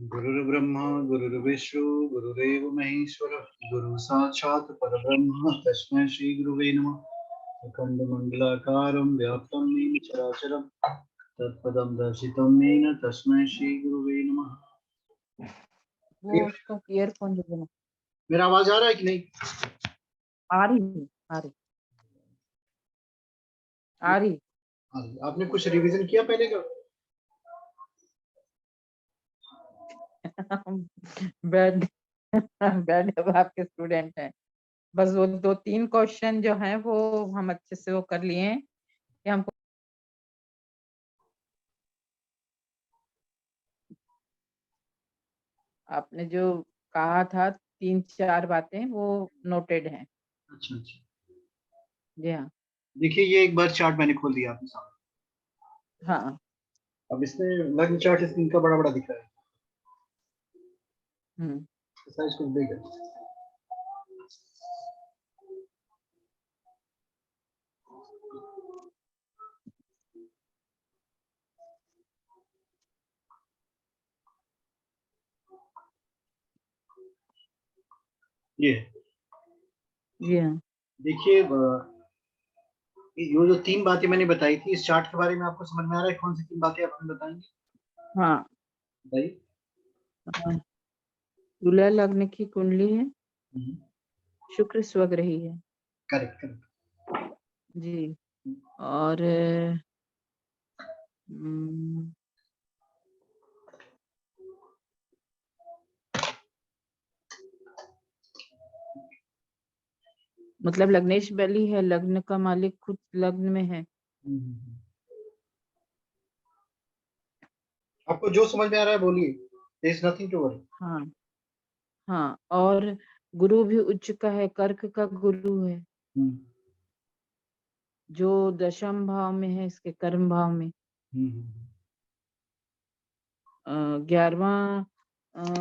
गुरुर्ब्रह्मा गुरुर्विष्णु गुरुरेव महेश्वर गुरु साक्षात् परब्रह्म तस्मै श्री गुरुवे नमः। अखंडमंडलाकारं व्याप्तं येन चराचरं तत्पदं दर्शितं येन तस्मै श्री गुरुवे नमः। वो उसको ईयरफोन दे देना। मेरा आवाज आ रहा है कि नहीं? आ रही आ रही आ रही। आपने कुछ रिवीजन किया पहले का? बैड बैड अब आपके स्टूडेंट हैं। बस वो 2-3 क्वेश्चन जो हैं वो हम अच्छे से वो कर लिए हैं कि हमको आपने जो कहा था 3-4 बातें वो नोटेड हैं। अच्छा अच्छा, जी हाँ। देखिए ये एक बार चार्ट मैंने खोल दिया आपके सामने। हाँ। अब इसमें लग्न चार्ट इनका बड़ा बड़ा दिख रहा है, ऐसा इसको देगा। ये जी हाँ। देखिए ये जो 3 बातें मैंने बताई थी इस चार्ट के बारे में आपको समझ में आ रहा है? कौन सी 3 बातें आपने बताएंगे? हाँ। बताइए। तुला लग्न की कुंडली है, शुक्र स्वग्रही है। करेक्ट करेक्ट जी। और मतलब लग्नेश बली है, लग्न का मालिक खुद लग्न में है। आपको जो समझ में आ रहा है बोलिए, there is nothing to worry. हाँ हाँ। और गुरु भी उच्च का है, कर्क का गुरु है जो दशम भाव में है, इसके कर्म भाव में। 11वां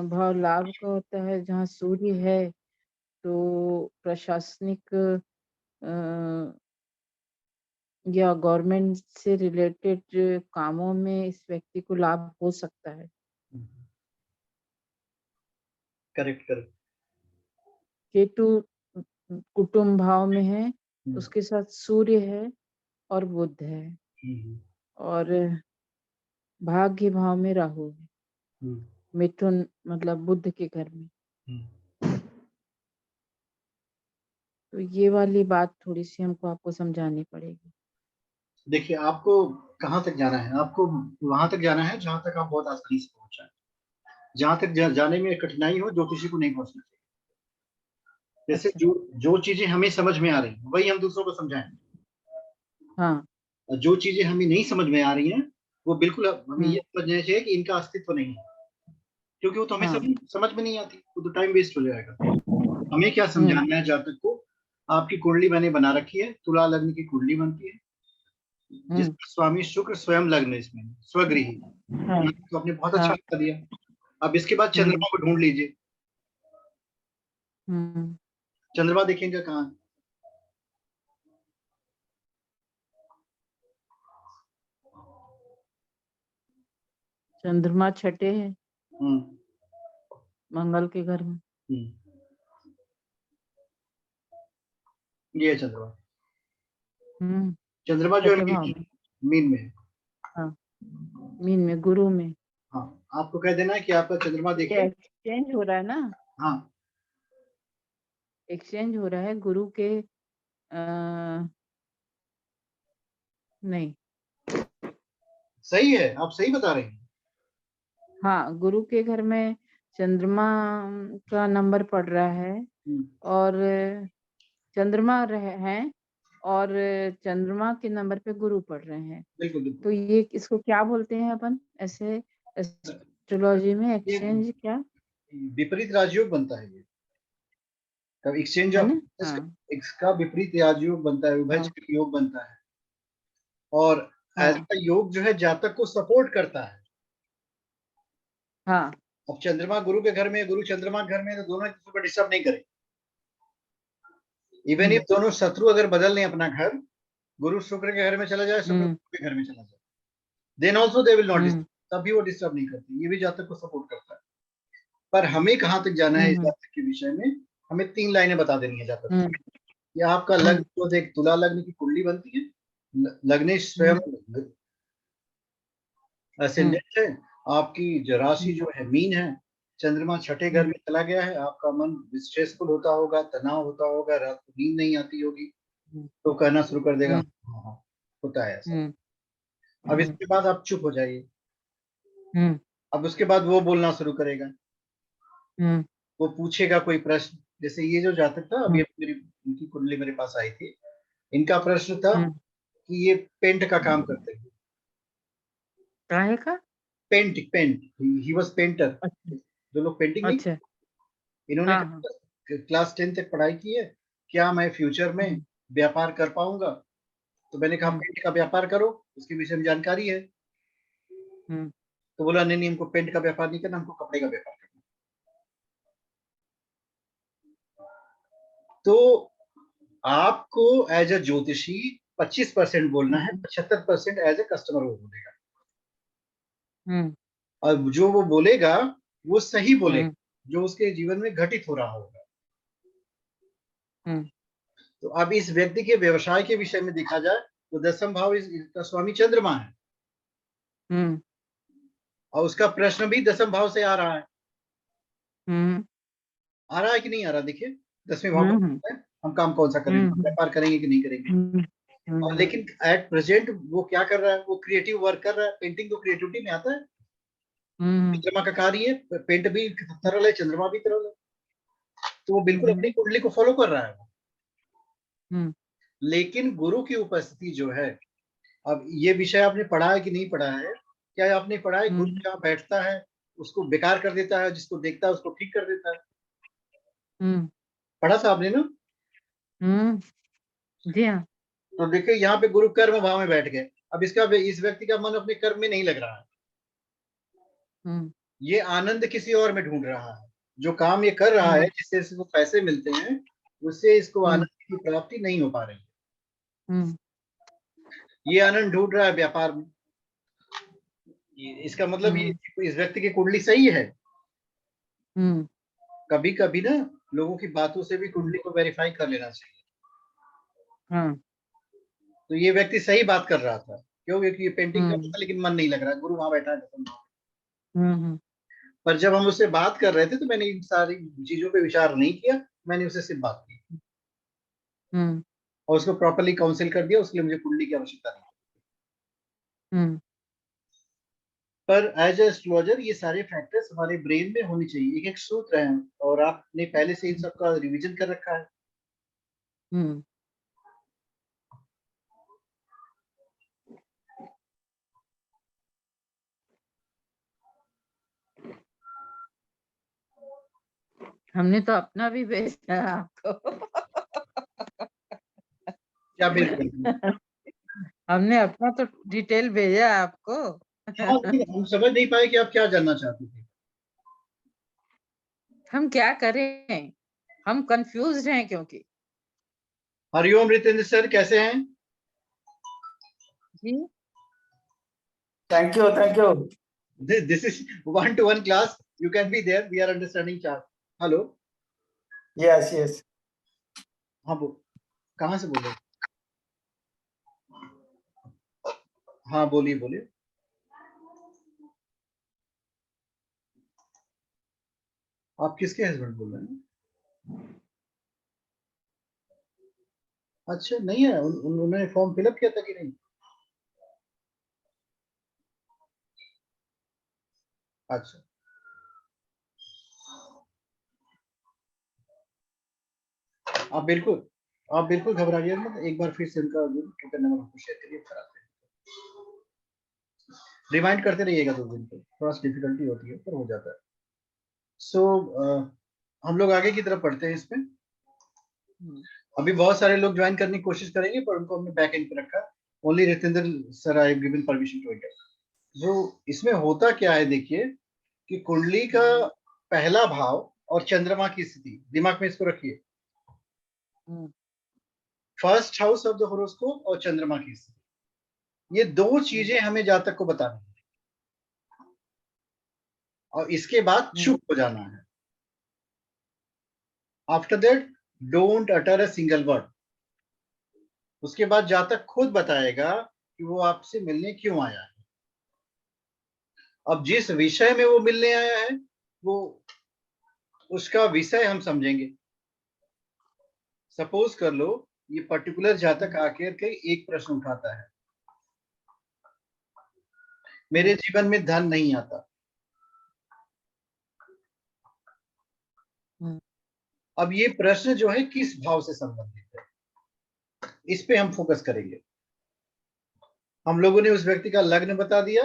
भाव लाभ का होता है, जहाँ सूर्य है तो प्रशासनिक या गवर्नमेंट से रिलेटेड कामों में इस व्यक्ति को लाभ हो सकता है। Correct correct. केतु कुटुंब भाव में है, उसके साथ सूर्य है और बुध है, और भाग्य भाव में राहु है, मिथुन मतलब बुध के घर में। तो ये वाली बात थोड़ी सी हमको आपको समझानी पड़ेगी। देखिए आपको कहाँ तक जाना है? आपको वहां तक जाना है जहां तक आप बहुत आसानी से पहुंच जाए। जहां तक जाने में कठिनाई हो ज्योतिषी को नहीं पहुंचना चाहिए। जैसे अच्छा। जो जो चीजें हमें समझ में आ रही हैं वही हम दूसरों को समझाएं। हाँ। और जो चीजें हमें नहीं समझ में आ रही हैं वो बिल्कुल हमें ये समझना चाहिए कि इनका अस्तित्व नहीं है, क्योंकि वो तो हमें हाँ। समझ में नहीं आती, वो तो टाइम वेस्ट हो जाएगा। हमें क्या हम्म। समझाना है जातक को? आपकी कुंडली मैंने बना रखी है, तुला लग्न की कुंडली बनती है जिसमें स्वामी शुक्र स्वयं लग्न इसमें स्वगृही। हाँ। तो आपने बहुत अच्छा हाँ। बता दिया। अब इसके बाद चंद्रमा को ढूंढ लीजिए। चंद्रमा देखेंगे कहाँ? चंद्रमा छठे है, हम्म मंगल के घर में। ये है चंद्रमा। हम्म। चंद्रमा जो छठे है भाव में। मीन में है। हाँ, मीन में, गुरु में। हाँ, आपको कह देना है कि आपका चंद्रमा ये देखिए। एक्सचेंज हो रहा है ना, हाँ एक्सचेंज हो रहा है गुरु के नहीं। सही है, आप सही बता रहे हैं। हाँ, गुरु के घर में चंद्रमा का नंबर पड़ रहा है, और चंद्रमा है, और चंद्रमा के नंबर पे गुरु पढ़ रहे हैं। बिल्कुल बिल्कुल। तो ये इसको क्या बोलते हैं अपन ऐसे एस्ट्रोलॉजी में? ये एक्सचेंज क्या विपरीत राजयोग बनता है ये। कब एक्सचेंज है ऑफ ना? हाँ इसका विपरीत राजयोग बनता है, उभय हाँ चक्र योग बनता है। और हाँ ऐसा योग जो है जातक को सपोर्ट करता है। हाँ। अब चंद्रमा गुरु के घर में, गुरु चंद्रमा के घर में, तो दोनों एक दूसरे को डिस्टर्ब नहीं करें। इवन इफ दोनों शत्रु अगर बदल लें अपना घर, गुरु शुक्र के घर में चला जाए, शुक्र के घर में चला जाए, then also they will not disturb, तब भी वो डिस्टर्ब नहीं करती। ये भी जातक को सपोर्ट करता है। पर हमें कहाँ तक जाना है इस हम्म जातक के विषय में, हमें 3 लाइनें बता देनी है जातक। हम्म या आपका लग्न जो देख तुला लग्न की कुंडली बनती है, लग्न स्वयं असेंडेंट है, आपकी जो राशि जो है मीन है, चंद्रमा छठे घर में चला गया है, आपका मन स्ट्रेसफुल होता होगा, तनाव होता होगा, रात को नींद नहीं आती होगी, तो कहना शुरू कर देगा हाँ हाँ होता है ऐसा। अब इसके बाद आप चुप हो जाइए। अब उसके बाद वो बोलना शुरू करेगा, वो पूछेगा कोई प्रश्न। जैसे ये जो जातक था अभी मेरी इनकी कुंडली मेरे पास आई थी, इनका प्रश्न था कि ये पेंट का काम करते हैं। काहे का? Paint paint he was painter. अच्छा जो लोग पेंटिंग नहीं, अच्छा इन्होंने हाँ हाँ क्लास 10 तक पढ़ाई की है, क्या मैं फ्यूचर में व्यापार कर पाऊंगा? तो मैंने कहा पेंट का व्यापार करो, उसके विषय में जानकारी है। हम्म तो बोला नहीं नहीं, हमको पेंट का व्यापार नहीं करना, हमको कपड़े का व्यापार करना। तो आपको एज अ ज्योतिषी 25% बोलना है, 75% एज ए कस्टमर वो बोलेगा। और जो वो बोलेगा वो सही बोलेगा, जो उसके जीवन में घटित हो रहा होगा। तो अब इस व्यक्ति के व्यवसाय के विषय में देखा जाए तो दसम भाव इसका स्वामी चंद्रमा है, और उसका प्रश्न भी दसम भाव से आ रहा है। आ रहा है कि नहीं आ रहा? देखिए 10वें भाव का है, हम काम कौन सा करेंगे, हम व्यापार करेंगे कि नहीं करेंगे। और लेकिन एट प्रेजेंट वो क्या कर रहा है, वो क्रिएटिव वर्क कर रहा है। पेंटिंग तो क्रिएटिविटी में आता है, चंद्रमा का कार्य है, पेंट भी तरल है, चंद्रमा भी तरल है, तो वो बिल्कुल अपनी कुंडली को फॉलो कर रहा है वो। लेकिन गुरु की उपस्थिति जो है, अब ये विषय आपने पढ़ा है कि नहीं पढ़ा है? क्या आपने पढ़ा है गुरु जहाँ बैठता है उसको बेकार कर देता है, जिसको देखता है उसको ठीक कर देता है? पढ़ा था आपने ना? जी हाँ तो देखिए यहाँ पे गुरु कर्म भाव में बैठ गए। अब इसका इस व्यक्ति का मन अपने कर्म में नहीं लग रहा है, ये आनंद किसी और में ढूंढ रहा है। जो काम ये कर रहा है जिससे इसको पैसे मिलते हैं, उससे इसको आनंद की प्राप्ति नहीं हो पा रही है। ये आनंद ढूंढ रहा है व्यापार में। इसका मतलब ये इस व्यक्ति की कुंडली सही है। कभी कभी ना लोगों की बातों से भी कुंडली को वेरीफाई कर लेना चाहिए। तो ये व्यक्ति सही बात कर रहा था, क्यों? क्योंकि ये पेंटिंग करता था लेकिन मन नहीं लग रहा, गुरु वहां बैठा है। पर जब हम उससे बात कर रहे थे तो मैंने इन सारी चीजों पे विचार नहीं किया, मैंने उससे सिर्फ बात की और उसको प्रॉपर्ली काउंसिल कर दिया। उसके लिए मुझे कुंडली की आवश्यकता नहीं। पर एज ए एस्ट्रोलॉजर ये सारे फैक्टर्स हमारे ब्रेन में होने चाहिए, एक एक सूत्र है, और आपने पहले से इन सबका रिवीजन कर रखा है। हमने तो अपना भी भेजा है आपको। क्या बिल्कुल हमने अपना तो डिटेल भेजा है आपको। हाँ, लेकिन हम समझ नहीं पाए कि आप क्या जानना चाहते थे। हम क्या करें, हम कंफ्यूज हैं क्योंकि। हरिओम रितेंद्र सर, कैसे हैं? जी Thank you, thank you. This is 1-to-1 class, you can be there, we are understanding chart. Hello, Yes, yes. हाँ कहाँ से बोल रहे? हाँ बोलिए बोलिए। आप किसके हस्बैंड बोल रहे हैं? अच्छा, नहीं है उन्होंने फॉर्म फिलअप किया था कि नहीं? अच्छा, आप बिल्कुल घबराइए मत। एक बार फिर से उनका ट्विटर नंबर हमको शेयर करिए, कराते हैं। रिमाइंड करते रहिएगा 2 दिन पे, थोड़ा सा डिफिकल्टी होती है पर हो जाता है। सो हम लोग आगे की तरफ पढ़ते हैं इसमें। अभी बहुत सारे लोग ज्वाइन करने की कोशिश करेंगे पर उनको हमने बैक एंड पे रखा। Only Ritendra sir I given permission to enter. जो इसमें होता क्या है देखिए, कि कुंडली का पहला भाव और चंद्रमा की स्थिति, दिमाग में इसको रखिए। First house of the horoscope और चंद्रमा की स्थिति, ये 2 चीजें हमें जातक को बतानी है। और इसके बाद चुप हो जाना है। After that don't utter a single word. उसके बाद जातक खुद बताएगा कि वो आपसे मिलने क्यों आया है। अब जिस विषय में वो मिलने आया है वो उसका विषय हम समझेंगे। सपोज कर लो ये पर्टिकुलर जातक आकर के एक प्रश्न उठाता है, मेरे जीवन में धन नहीं आता। अब ये प्रश्न जो है किस भाव से संबंधित है, इस पे हम फोकस करेंगे। हम लोगों ने उस व्यक्ति का लग्न बता दिया,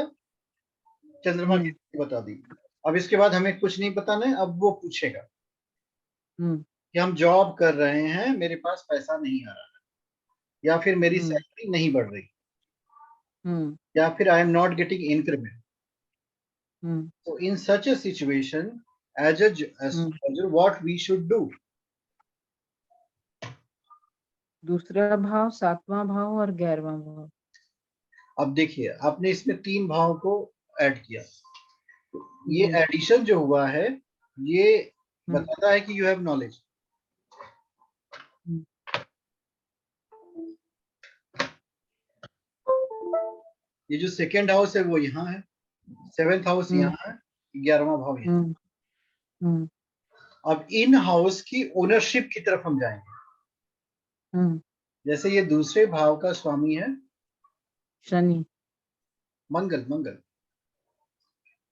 चंद्रमा की स्थिति बता दी। अब इसके बाद हमें कुछ नहीं बताना है। अब वो पूछेगा कि हम जॉब कर रहे हैं, मेरे पास पैसा नहीं आ रहा है, या फिर मेरी सैलरी नहीं बढ़ रही, या फिर I am not getting increment. So in such a situation, as a astrologer, what we should do? दूसरा भाव, 7वां भाव और 11वां भाव। अब देखिए आपने इसमें 3 भाव को ऐड किया, ये एडिशन जो हुआ है ये बताता है कि यू हैव नॉलेज। ये जो सेकेंड हाउस है वो यहाँ है, 7th हाउस यहाँ है, 11वां भाव यहाँ। अब इन हाउस की ओनरशिप की तरफ हम जाएंगे। जैसे ये दूसरे भाव का स्वामी है शनि, मंगल।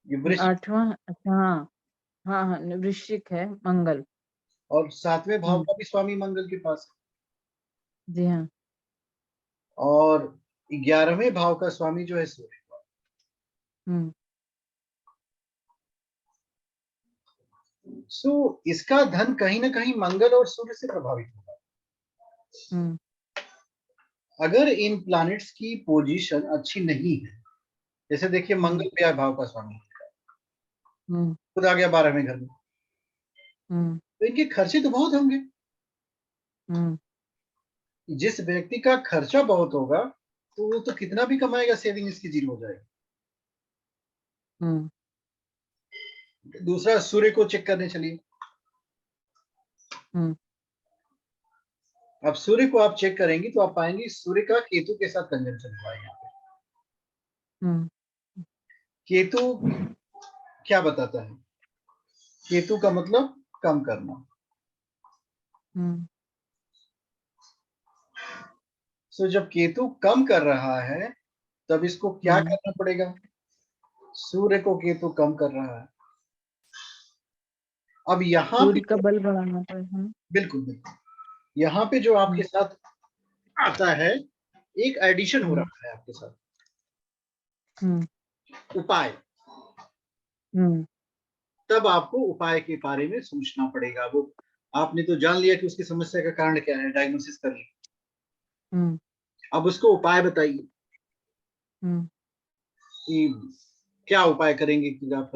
ये 8वां, अच्छा हाँ, वृश्चिक है मंगल, और 7वें भाव का भी स्वामी मंगल के पास है। जी हाँ। और 11वें भाव का स्वामी जो है सूर्य। सो इसका धन कहीं ना कहीं मंगल और सूर्य से प्रभावित होगा। अगर इन प्लैनेट्स की पोजीशन अच्छी नहीं है, जैसे देखिए मंगल व्यय भाव का स्वामी खुद आ गया 12वें घर में, तो इनके खर्चे तो बहुत होंगे। जिस व्यक्ति का खर्चा बहुत होगा तो वो तो कितना भी कमाएगा, सेविंग इसकी जीरो हो जाएगी। दूसरा सूर्य को चेक करने चलिए। अब सूर्य को आप चेक करेंगे तो आप पाएंगे सूर्य का केतु के साथ कंजंक्शन हुआ है यहाँ पे। केतु क्या बताता है? केतु का मतलब कम करना। सो जब केतु कम कर रहा है तब इसको क्या करना पड़ेगा? सूर्य को केतु कम कर रहा है। अब यहाँ सूर्य का बल बढ़ाना पड़ेगा। बिल्कुल यहाँ पे जो आपके साथ आता है, एक एडिशन हो रहा है आपके साथ, उपाय। तब आपको उपाय के बारे में सोचना पड़ेगा। वो आपने तो जान लिया कि उसकी समस्या का कारण क्या है, डायग्नोसिस कर लिया। अब उसको उपाय बताइए कि क्या उपाय करेंगे कि आप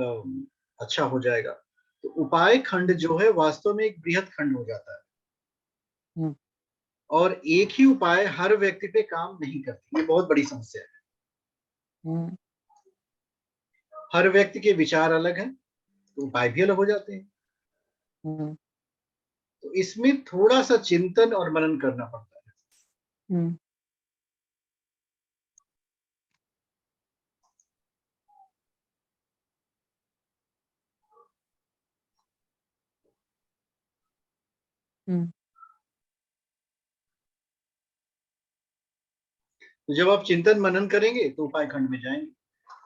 अच्छा हो जाएगा। तो उपाय खंड जो है वास्तव में एक बृहद खंड हो जाता है, और एक ही उपाय हर व्यक्ति पे काम नहीं करती। ये बहुत बड़ी समस्या है। हर व्यक्ति के विचार अलग हैं तो उपाय भी अलग हो जाते हैं। तो इसमें थोड़ा सा चिंतन और मनन करना पड़ता है। तो जब आप चिंतन मनन करेंगे तो उपाय खंड में जाएंगे।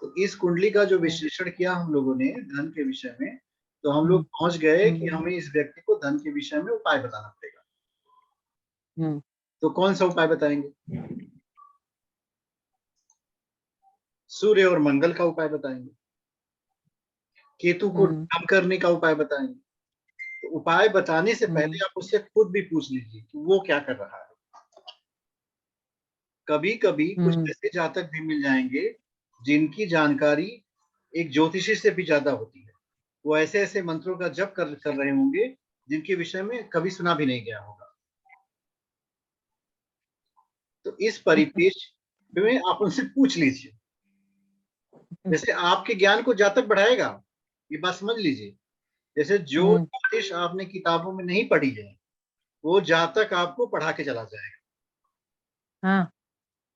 तो इस कुंडली का जो विश्लेषण किया हम लोगों ने धन के विषय में, तो हम लोग पहुंच गए कि हमें इस व्यक्ति को धन के विषय में उपाय बताना पड़ेगा। तो कौन सा उपाय बताएंगे? सूर्य और मंगल का उपाय बताएंगे, केतु को कम करने का उपाय बताएंगे। तो उपाय बताने से पहले आप उससे खुद भी पूछ लीजिए कि वो क्या कर रहा है। कभी कभी कुछ ऐसे जातक भी मिल जाएंगे जिनकी जानकारी एक ज्योतिषी से भी ज्यादा होती है। वो ऐसे ऐसे मंत्रों का जप कर रहे होंगे जिनके विषय में कभी सुना भी नहीं गया होगा। तो इस परिप्रेक्ष्य में आप उनसे पूछ लीजिए। जैसे आपके ज्ञान को जातक बढ़ाएगा ये बात समझ लीजिए। जैसे जो हम्म, ज्योतिष आपने किताबों में नहीं पढ़ी है, वो जातक आपको पढ़ा के चला जाएगा, हाँ,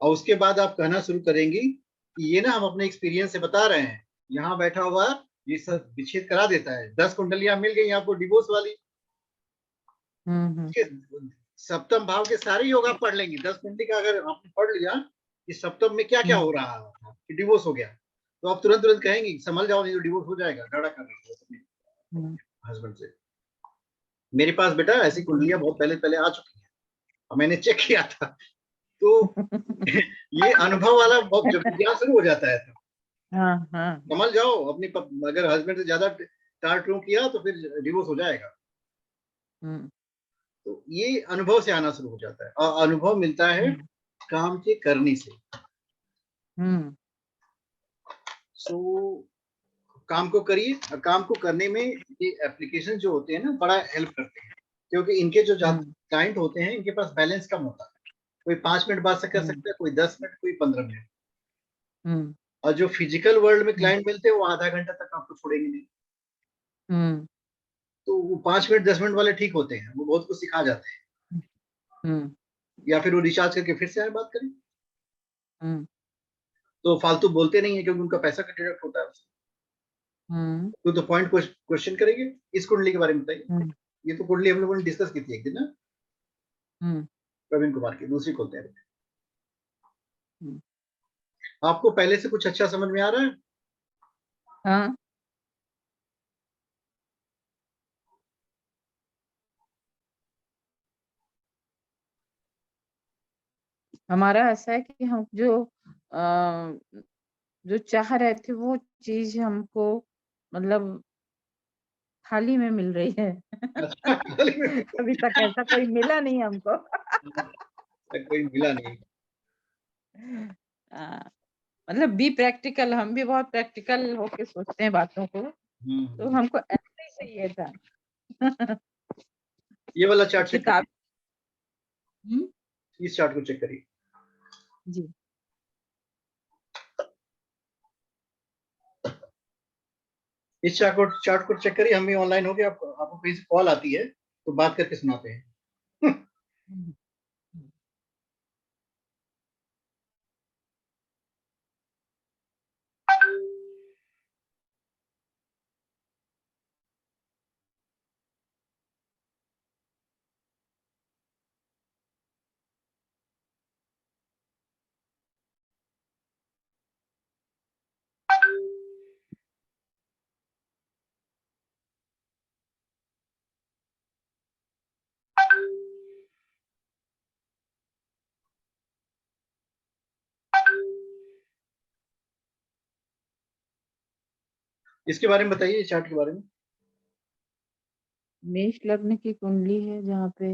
और उसके बाद आप कहना शुरू करेंगी कि ये ना हम अपने एक्सपीरियंस से बता रहे हैं, यहाँ बैठा हुआ ये सब विच्छेद करा देता है। 10 कुंडलियां मिल गई आपको डिवोर्स वाली, हम्म, के सप्तम भाव के सारे योग आप पढ़ लेंगे। 10 कुंडली का अगर आपने पढ़ लिया कि सप्तम में क्या क्या हम्म, हो रहा है कि डिवोर्स हो गया, तो आप तुरंत तुरंत कहेंगे संभल जाओ, नहीं तो डिवोर्स हो जाएगा, झगड़ा कर रही हो अपने हम्म, हस्बैंड से। मेरे पास बेटा ऐसी कुंडलियां बहुत पहले पहले आ चुकी हैं और मैंने चेक किया था। तो ये अनुभव वाला बहुत, जब विज्ञान शुरू हो जाता है तो हाँ, हाँ, समझ जाओ अपनी अगर हस्बैंड से ज्यादा टार ट्रू किया तो फिर डिवोर्स हो जाएगा। हम्म, तो ये अनुभव से आना शुरू हो जाता है, और अनुभव मिलता है हम्म, काम के करने से। हम्म, सो काम को करिए, और काम को करने में ये एप्लीकेशन जो होते हैं ना बड़ा हेल्प करते हैं, क्योंकि इनके जो हम्म, क्लाइंट होते हैं इनके पास बैलेंस कम होता है। कोई 5 मिनट बात से कर हम्म, सकता है, कोई 10 मिनट, कोई 15 मिनट। हम्म, और जो फिजिकल वर्ल्ड में हम्म, क्लाइंट मिलते हैं वो आधा घंटा तक आपको छोड़ेंगे नहीं। हम्म, तो वो 5 मिनट 10 मिनट वाले ठीक होते हैं, वो बहुत कुछ सिखा जाते हैं। हम्म, या फिर वो रिचार्ज करके फिर से आए बात करें, हम्म, तो फालतू बोलते नहीं है क्योंकि उनका पैसा का डिडक्ट होता है उससे। हम्म, तो पॉइंट क्वेश्चन करेंगे। इस कुंडली के बारे में बताइए। हम्म, ये तो कुंडली हम लोगों ने डिस्कस की थी एक दिन ना, हम्म, प्रवीण कुमार की, दूसरी खोलते हैं। हम्म, आपको पहले से कुछ अच्छा समझ में आ रहा है? हाँ, हमारा ऐसा है कि हम जो चाह रहे थे वो चीज हमको मतलब थाली में मिल रही है। अच्छा अभी तक ऐसा कोई मिला नहीं हमको। कोई मिला नहीं। आ, मतलब बी प्रैक्टिकल, हम भी बहुत प्रैक्टिकल होके सोचते हैं बातों को, तो हम्म। हमको ऐसे ही चाहिए था। ये वाला चार्ट चेक किताब। करिए, हम्म, इस चार्ट को चेक करिए। जी, इस चार्ट को चेक करिए। हम भी ऑनलाइन हो गए, आपको कहीं से कॉल आती है तो बात करके सुनाते हैं। हम्म, इसके बारे में बताइए, इस चार्ट के बारे में। मेष लग्न की कुंडली है जहाँ पे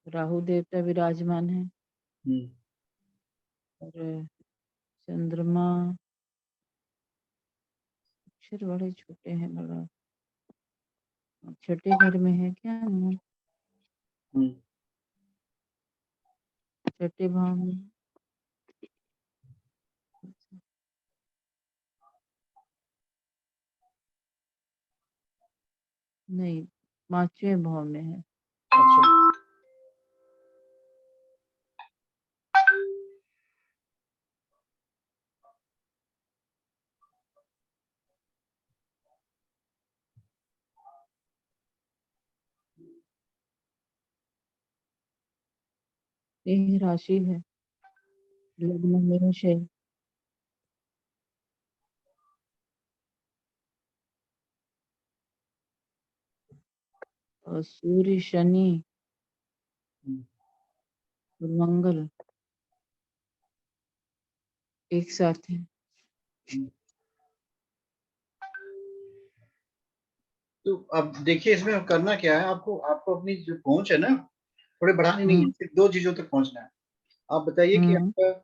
राहु देवता विराजमान है हम्म। और चंद्रमा, अक्षर बड़े छोटे हैं, बड़ा छठे घर में है क्या? हम्म। छठे भाव में। नहीं, पांचवें भाव में है। अच्छा। यही राशि है, लग्न मेष है। और सूर्य, शनि हम्म। और मंगल एक साथ है। हम्म। तो अब देखिए इसमें करना क्या है, आपको आपको अपनी जो पहुंच है ना थोड़े बढ़ानी नहीं है, हम्म, सिर्फ 2 चीजों तक पहुंचना है। आप बताइए कि हम्म, आपका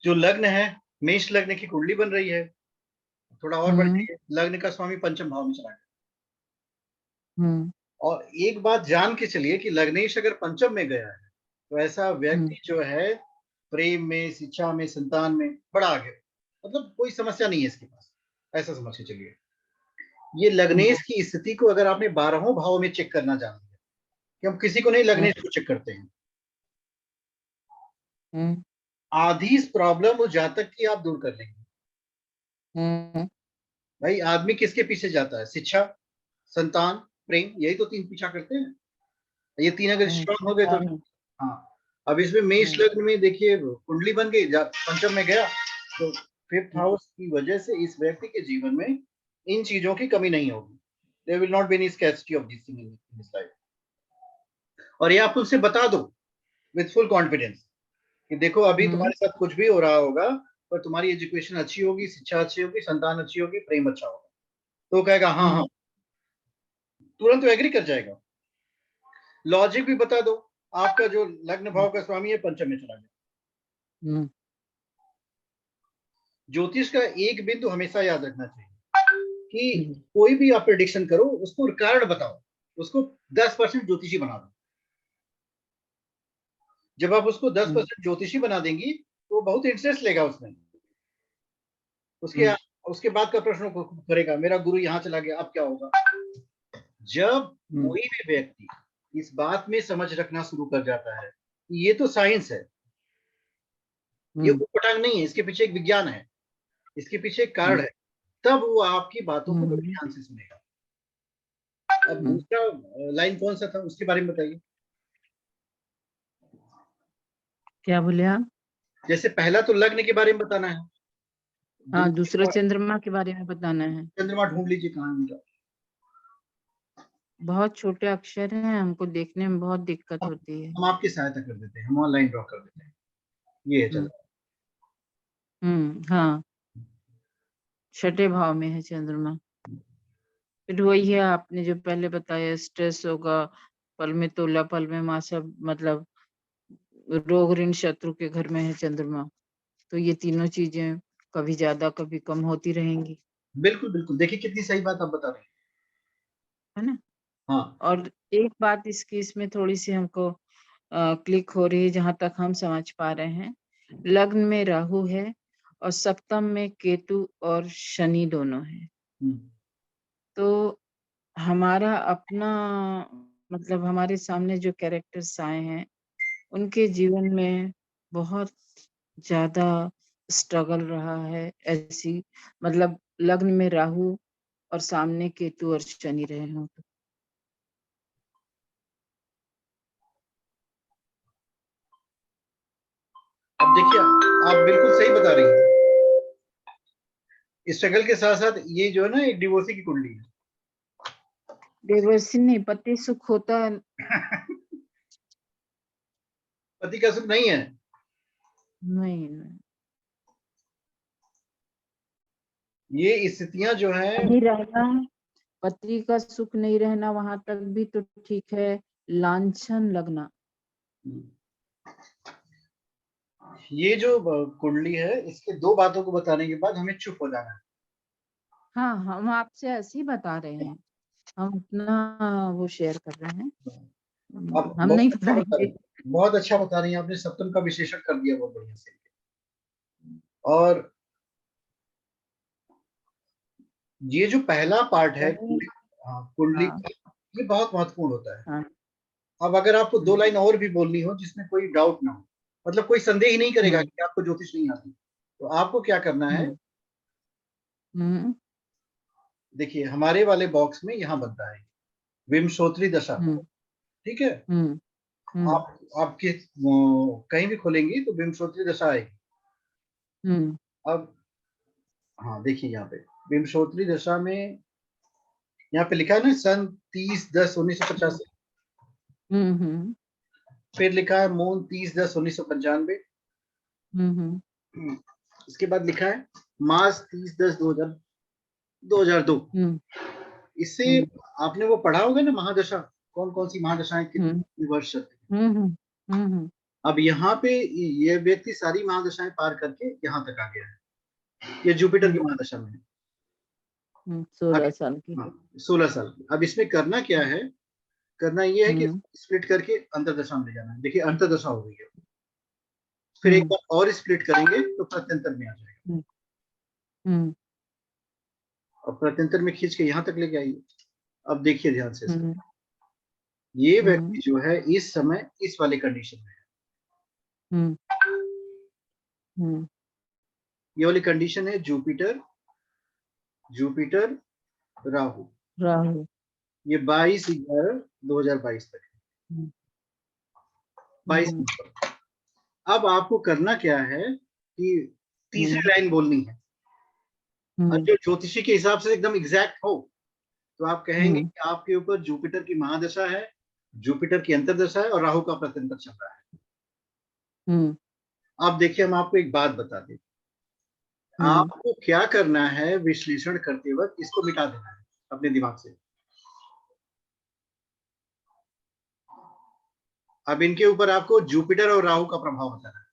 जो लग्न है, मेष लग्न की कुंडली बन रही है, थोड़ा और बढ़ हम्म, जाइए, लग्न का स्वामी पंचम भाव में चला गया। हम्म, और एक बात जान के चलिए कि लग्नेश अगर पंचम में गया है तो ऐसा हम्म, व्यक्ति जो है प्रेम में, शिक्षा में, संतान में बड़ा आगे, मतलब कोई समस्या नहीं है इसके पास, ऐसा समझ के चलिए। ये लग्नेश की स्थिति को अगर आपने 12वें भाव में चेक करना जान लिया, कि हम किसी को नहीं लग्नेश को चेक करते हैं, आधी प्रॉब्लम उस जातक की आप दूर कर लेंगे। भाई आदमी किसके पीछे जाता है? शिक्षा, संतान, प्रेम, यही तो 3 पीछा करते हैं। ये 3 अगर स्ट्रांग हो गए तो हाँ। अब इसमें मेष लग्न में देखिए कुंडली बन गई, पंचम में गया, तो 5th हाउस की वजह से इस व्यक्ति के जीवन में इन चीजों की कमी नहीं होगी। There will not be any scarcity of this thing in his life. और ये आप उनसे बता दो विद फुल कॉन्फिडेंस कि देखो अभी तुम्हारे साथ कुछ भी हो रहा होगा, पर तुम्हारी एजुकेशन अच्छी होगी, शिक्षा अच्छी होगी, संतान अच्छी होगी, प्रेम अच्छा होगा। तो कहेगा हाँ हाँ, तुरंत एग्री कर जाएगा। लॉजिक भी बता दो, आपका जो लग्न भाव का स्वामी है पंचम में चला गया। ज्योतिष का एक बिंदु हमेशा याद रखना चाहिए कि कोई भी आप प्रेडिक्शन करो, उसको कारण बताओ, उसको 10% ज्योतिषी बना दो। जब आप उसको 10% ज्योतिषी बना देंगी तो बहुत इंटरेस्ट लेगा उसमें। उसके बाद का प्रश्न करेगा, मेरा गुरु यहाँ चला गया, अब क्या होगा? जब कोई भी व्यक्ति इस बात में समझ रखना शुरू कर जाता है कि ये तो साइंस है, ये उटपटांग नहीं है, इसके पीछे एक विज्ञान है, इसके पीछे एक कारण है, तब वो आपकी बातों को बड़े ध्यान से सुनेगा। अब दूसरा लाइन कौन सा था, उसके बारे में बताइए। क्या बोले आप? जैसे पहला तो लग्न के बारे में बताना है, हाँ, दूसरा चंद्रमा के बारे में बताना है। चंद्रमा ढूंढ लीजिए कहाँ है उनका। बहुत छोटे अक्षर हैं, हमको देखने में बहुत दिक्कत होती है। हम आपकी सहायता कर देते हैं, हम ऑनलाइन ड्रॉ कर देते हैं। ये है चंद्रमा। हाँ, 6ठे भाव में है चंद्रमा। फिर वही है आपने जो पहले बताया, स्ट्रेस होगा, पल में तोला पल में मासा, मतलब रोग ऋण शत्रु के घर में है चंद्रमा, तो ये तीनों चीजें कभी ज्यादा कभी कम होती रहेंगी। बिल्कुल बिल्कुल, देखिए कितनी सही बात आप बता रहे हैं, है ना? हाँ। और एक बात इसमें थोड़ी सी हमको क्लिक हो रही है, जहां तक हम समझ पा रहे हैं। लग्न में राहु है और सप्तम में केतु और शनि दोनों है। तो हमारा अपना, मतलब हमारे सामने जो कैरेक्टर्स आए हैं, उनके जीवन में बहुत ज्यादा स्ट्रगल रहा है। ऐसी मतलब लग्न में राहु और सामने केतु और शनि रहे हों तो। अब देखिए आप बिल्कुल सही बता रही हैं। स्ट्रगल के साथ साथ ये जो है ना, एक डिवोर्सी की कुंडली है। डिवोर्सी नहीं, पति सुख होता है। पति का सुख नहीं है। नहीं, ये स्थितियां जो है, नहीं रहना, पति का सुख नहीं रहना वहां तक भी तो ठीक है, लांछन लगना। ये जो कुंडली है, इसके 2 बातों को बताने के बाद हमें चुप हो जाना है। हाँ, हम आपसे ऐसे ही बता रहे हैं, हम अपना वो शेयर कर रहे हैं, आप हम नहीं बहुत अच्छा बता रही बताएंगे। हैं, बहुत अच्छा बता रही हैं आपने, सप्तम का विश्लेषण कर दिया बहुत बढ़िया से। और ये जो पहला पार्ट है कुंडली हाँ, का, ये बहुत महत्वपूर्ण होता है। हाँ, अब अगर आपको 2 लाइन और भी बोलनी हो जिसमें कोई डाउट ना हो, मतलब कोई संदेह ही नहीं करेगा कि आपको ज्योतिष नहीं आती, तो आपको क्या करना है, देखिए हमारे वाले बॉक्स में यहाँ बनता है विमशोत्री दशा, ठीक है। आप आपके कहीं भी खोलेंगी तो विमशोत्री दशा आएगी। अब हाँ देखिए यहाँ पे विमशोत्री दशा में, यहाँ पे लिखा है ना सन 30-10-1985। फिर लिखा है मून 30-10-1995। इसके बाद लिखा है मार्च 30-10-2002। इससे आपने वो पढ़ा होगा ना महादशा, कौन कौन सी महादशाएं कितने वर्ष चलती। अब यहाँ पे ये व्यक्ति सारी महादशाएं पार करके यहाँ तक आ गया है, ये जुपिटर की महादशा में है। 16 साल की। 16 साल की। अब इसमें करना क्या है, करना ये है कि स्प्लिट करके अंतरदशा में ले जाना है। देखिए अंतरदशा हो गई है, फिर एक बार और स्प्लिट करेंगे तो प्रत्यंतर में आ जाएगा। और और प्रत्यंतर में खींच के यहाँ तक लेके आइए। अब देखिए ध्यान से इसको। हम्म, ये व्यक्ति जो है इस समय इस वाले कंडीशन में है। हम्म, हम्म, ये वाली कंडीशन है जुपिटर राहु। राहु। ये 22/11/2022 तक है। हम्म, 22 हम्म, नवंबर। अब आपको करना क्या है कि तीसरी लाइन बोलनी है, और हम्म, जो ज्योतिषी के हिसाब से एकदम एग्जैक्ट हो, तो आप कहेंगे हम्म, कि आपके ऊपर जुपिटर की महादशा है, जुपिटर की अंतर्दशा है और राहु का प्रत्यंतर चल रहा है। हम्म, अब देखिए, हम आपको एक बात बता दें, हम्म, आपको क्या करना है, विश्लेषण करते वक्त इसको मिटा देना है अपने दिमाग से। अब इनके ऊपर आपको जुपिटर और राहु का प्रभाव बताना है।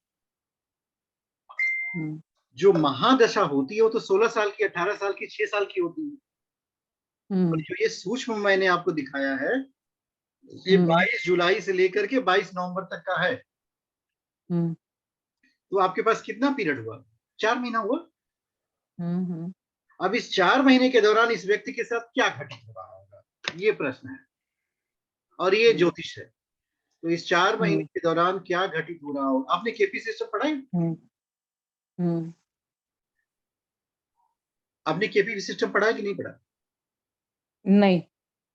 हम्म, जो महादशा होती है वो तो 16 साल की, 18 साल की, 6 साल की होती है। और हम्म, जो ये सूक्ष्म मैंने आपको दिखाया है, ये हम्म, 22 जुलाई से लेकर के 22 नवंबर तक का है। हम्म, तो आपके पास कितना पीरियड हुआ? 4 महीना हुआ। हम्म, अब इस 4 महीने के दौरान इस व्यक्ति के साथ क्या घटित हो रहा होगा, ये प्रश्न है, और ये हम्म, ज्योतिष है। तो इस 4 महीने हम्म, के दौरान क्या घटित हो रहा होगा? आपने केपी सिस्टम पढ़ा है? हम्म, हम्म, आपने केपी सिस्टम पढ़ा है कि नहीं पढ़ा? नहीं,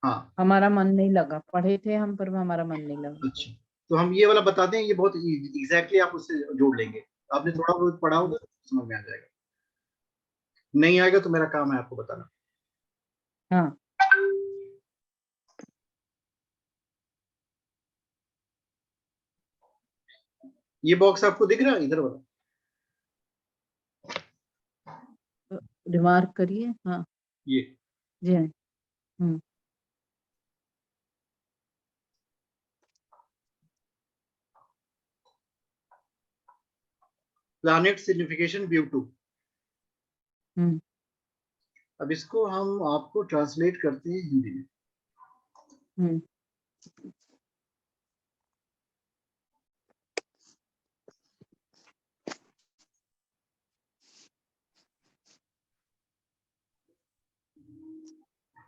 हाँ, हमारा मन नहीं लगा। पढ़े थे हम, पर हमारा मन नहीं लगा। अच्छा। तो हम ये वाला बताते हैं, ये बहुत एग्जैक्टली आप उससे जोड़ लेंगे। आपने थोड़ा बहुत पढ़ा हम्म, होगा तो समझ में आ जाएगा, नहीं आएगा तो मेरा काम है आपको बताना। हाँ, ये बॉक्स आपको दिख रहा है इधर वाला? रिमार्क करिए। हाँ ये जी हाँ। हम्म, प्लैनेट सिग्निफिकेशन व्यू 2। हम्म, अब इसको हम आपको ट्रांसलेट करते हैं हिंदी में। हम्म,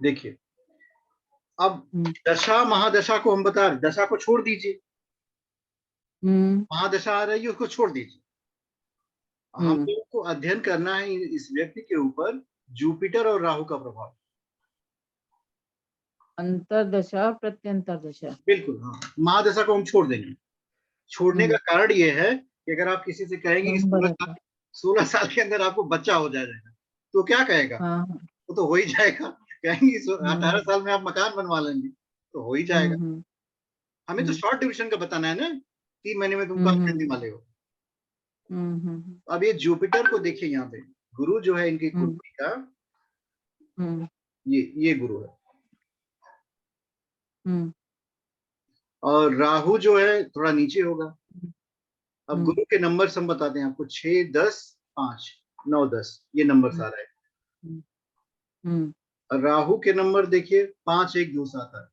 देखिए, अब हम्म, दशा महादशा को हम बता रहे, दशा को छोड़ दीजिए, हम्म, महादशा आ रही है उसको छोड़ दीजिए। हम हम्म, लोगों को अध्ययन करना है इस व्यक्ति के ऊपर जुपिटर और राहु का प्रभाव। अंतरदशा और प्रत्यंतर दशा। बिल्कुल, हाँ। महादशा को हम छोड़ देंगे। छोड़ने का हम्म, कारण ये है कि अगर आप किसी से कहेंगे कि नंबर आता। 16 साल के अंदर आपको बच्चा हो जाएगा, तो क्या कहेगा? हाँ, हाँ, वो तो हो ही जाएगा। कहेंगे 18 हम्म, साल में आप मकान बनवा लेंगे, तो हो ही हम्म, जाएगा। हम्म, हमें तो शॉर्ट डिविजन का बताना है ना, 3 महीने में तुम कल करने हम्म, वाले हो। हम्म, अब ये जुपिटर को देखिए, यहाँ पे गुरु जो है इनकी हम्म, कुंडली का, हम्म, ये गुरु है। हम्म, और राहु जो है थोड़ा नीचे होगा। अब हम्म, गुरु के नंबर हम बताते हैं आपको, 6, 10, 5, 9, 10, ये नंबर हम्म, आ रहा है। हम्म, और राहु के नंबर देखिए, 5, 1, 2 से आता है।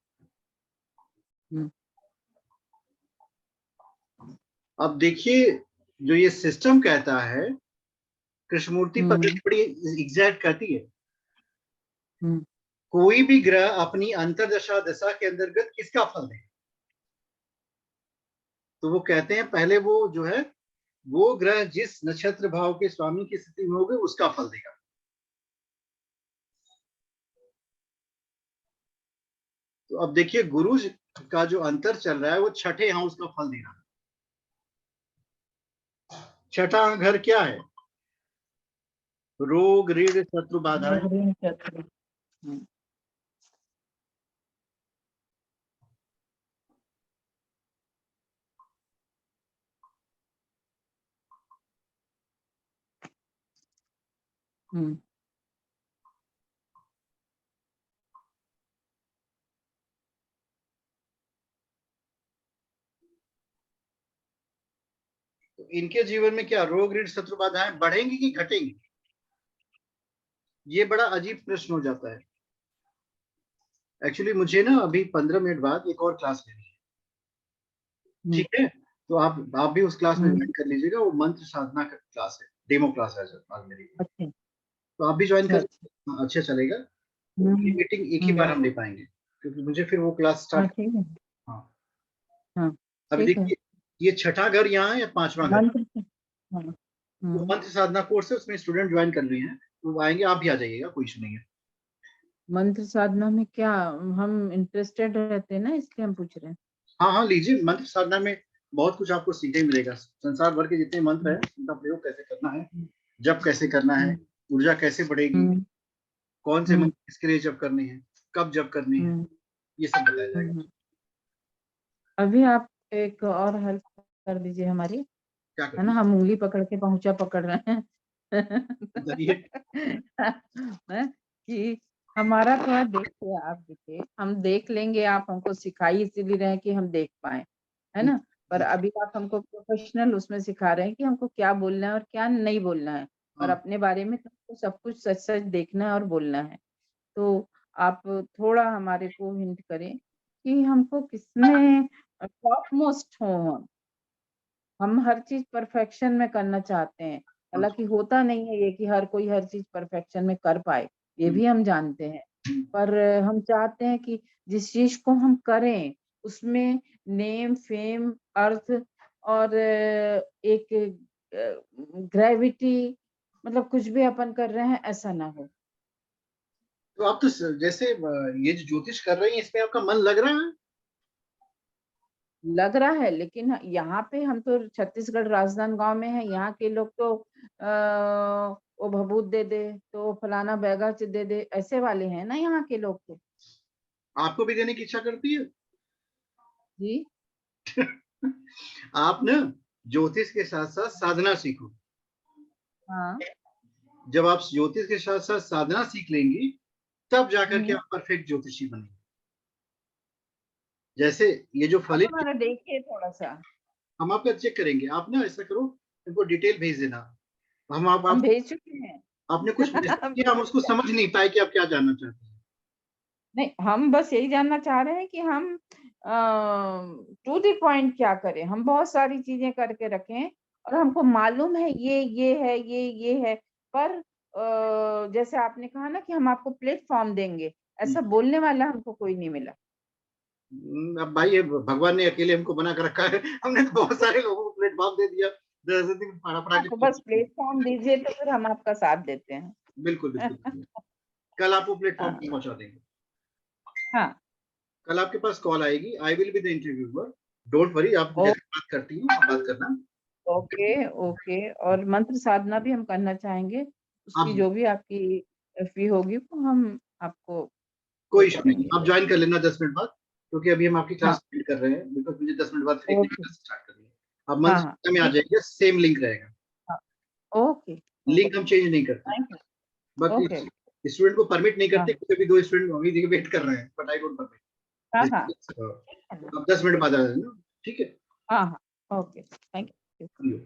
हम्म, अब देखिए, जो ये सिस्टम कहता है, कृष्णमूर्ति हम्म, पद्धति बड़ी एग्जैक्ट कहती है, हम्म, कोई भी ग्रह अपनी अंतरदशा दशा के अंतर्गत किसका फल देगा? तो वो कहते हैं पहले वो जो है, वो ग्रह जिस नक्षत्र भाव के स्वामी की स्थिति में होगे उसका फल देगा। तो अब देखिए, गुरु का जो अंतर चल रहा है वो छठे हाउस का फल दे रहा है। छठा घर क्या है? रोग, ऋण, शत्रु, बाधाएं। ऋण चक्र। हम्म, हम्म, तो इनके जीवन में क्या रोग, ऋण, शत्रु, बाधाएं बढ़ेंगी कि घटेंगी? ये बड़ा अजीब प्रश्न हो जाता है। एक्चुअली मुझे ना अभी 15 मिनट बाद एक और क्लास लेनी है, हम्म, ठीक है? तो आप भी उस क्लास में हम्म, ज्वाइन कर लीजिएगा, वो मंत्र साधना का क्लास है, डेमो क्लास है आज मेरी। अच्छा, तो आप भी ज्वाइन अच्छा, कर अच्छा। अच्छा चलेगा। हम्म, मीटिंग एक ही बार हम ले पाएंगे, क्योंकि मुझे फिर वो क्लास हाँ स्टार्ट। ठीक है, हाँ, हाँ अभी ठीक है। देखिए, ये छठा घर यहाँ है या पांचवा घर? मंत्र से- हाँ, वो मंत्र साधना कोर्स है, उसमें स्टूडेंट ज्वाइन कर रहे हैं, तो वो आएंगे, आप भी आ जाइएगा, कोई इशू नहीं है। मंत्र साधना में क्या हम इंटरेस्टेड रहते हैं ना, इसलिए हम पूछ रहे हैं। हाँ हाँ, लीजिए, मंत्र साधना में बहुत कुछ आपको सीखने मिलेगा। संसार भर के जितने मंत्र हैं उनका प्रयोग कैसे करना है, जप कैसे करना है, हम्म, ऊर्जा कैसे बढ़ेगी, हम्म, कौन से हम्म, मंत्र किसके लिए जप करने हैं, कब जप करनी है, हम्म, ये सब बताया जाएगा। हम्म। अभी आप एक और हेल्प कर दीजिए हमारी, क्या है ना, करिए, हम उंगली पकड़ के पहुंचा पकड़ रहे हैं। बताइए। हैं? कि हमारा थोड़ा देखिए, आप देखिए, हम देख लेंगे, आप हमको सिखाई इसीलिए रहे हैं कि हम देख पाए, है ना। पर अभी आप हमको प्रोफेशनल उसमें सिखा रहे हैं कि हमको क्या बोलना है और क्या नहीं बोलना है, और हाँ, अपने बारे में तो सब कुछ सच सच देखना है और बोलना है। तो आप थोड़ा हमारे को हिंट करें कि हमको किसमें टॉप मोस्ट हो हम हर चीज परफेक्शन में करना चाहते हैं। हाँ, हालांकि होता नहीं है ये कि हर कोई हर चीज परफेक्शन में कर पाए, ये हम्म, भी हम जानते हैं। पर हम चाहते हैं कि जिस चीज को हम करें उसमें नेम फेम अर्थ और एक ग्रेविटी, मतलब कुछ भी अपन कर रहे हैं ऐसा ना हो। तो आप तो जैसे ये जो ज्योतिष कर रही हैं, इसमें आपका मन लग रहा है? लग रहा है, लेकिन यहाँ पे हम तो छत्तीसगढ़ राजनांद गांव में है, यहाँ के लोग तो वो भभूत दे दे तो फलाना बैगा दे दे ऐसे वाले हैं ना यहाँ के लोग तो। आपको भी देने की इच्छा करती है? जी। आप ना ज्योतिष के साथ साथ साधना सीखो। हाँ। जब आप ज्योतिष के साथ साथ साधना सीख लेंगी, तब जाकर के हम्म। आप परफेक्ट ज्योतिषी बनेंगे। जैसे ये जो अब फलित, हमारा देखिए थोड़ा सा, हम आपका चेक करेंगे, आप ना ऐसा करो, इनको डिटेल भेज देना। हम हम आप भेज चुके हैं। आपने कुछ मैसेज हम किया, हम उसको समझ नहीं पाए कि आप क्या जानना चाहते हैं। नहीं, हम बस यही जानना चाह रहे हैं कि हम टू द पॉइंट क्या करें। हम बहुत सारी चीजें करके रखें और हमको मालूम है ये है ये है, पर जैसे आपने कहा ना कि हम आपको प्लेटफॉर्म देंगे, ऐसा बोलने वाला हमको कोई नहीं मिला। अब भाई, ये भगवान ने अकेले हमको बना कर रखा है, हमने तो बहुत सारे लोगों को प्लेटफॉर्म दे दिया, 10 दिन पढ़ा पढ़ा आपको के। बस प्लेटफॉर्म दीजिए तो फिर हम आपका साथ देते हैं। बिल्कुल बिल्कुल बिल्कुल। कल आपको प्लेटफॉर्म हाँ। पे पहुंचा देंगे। हाँ। कल आपके पास कॉल आएगी, I will be the interviewer, don't worry, आप ओ, जैसे बात करती हो आप बात करना। Okay okay. और मंत्र साधना भी हम करना चाहेंगे, उसकी आप, जो भी आपकी फी होगी वो हम आपको पे कोई इशू नहीं, करेंगे। आप ज्वाइन कर लेना 10 मिनट बाद, क्योंकि अभी हम आपकी हाँ। क्लास एंड कर रहे हैं, बिकॉज मुझे 10 मिनट बाद फिर एक नई ओके। क्लास स्टार्ट करनी है। आप हाँ हाँ मंथ में आ ठीक है। जाइए, सेम लिंक रहेगा, हाँ। Okay link okay. हम चेंज नहीं करते। Thank you. बाकी ओके। स्टूडेंट को परमिट नहीं हाँ करते, क्योंकि अभी 2 स्टूडेंट अभी देखिए वेट कर रहे हैं, बट आई डोंट हाँ हाँ परमिट। ठीक है ना। आप 10 मिनट बाद आ जाना, ठीक है? हाँ हाँ okay thank you. See you.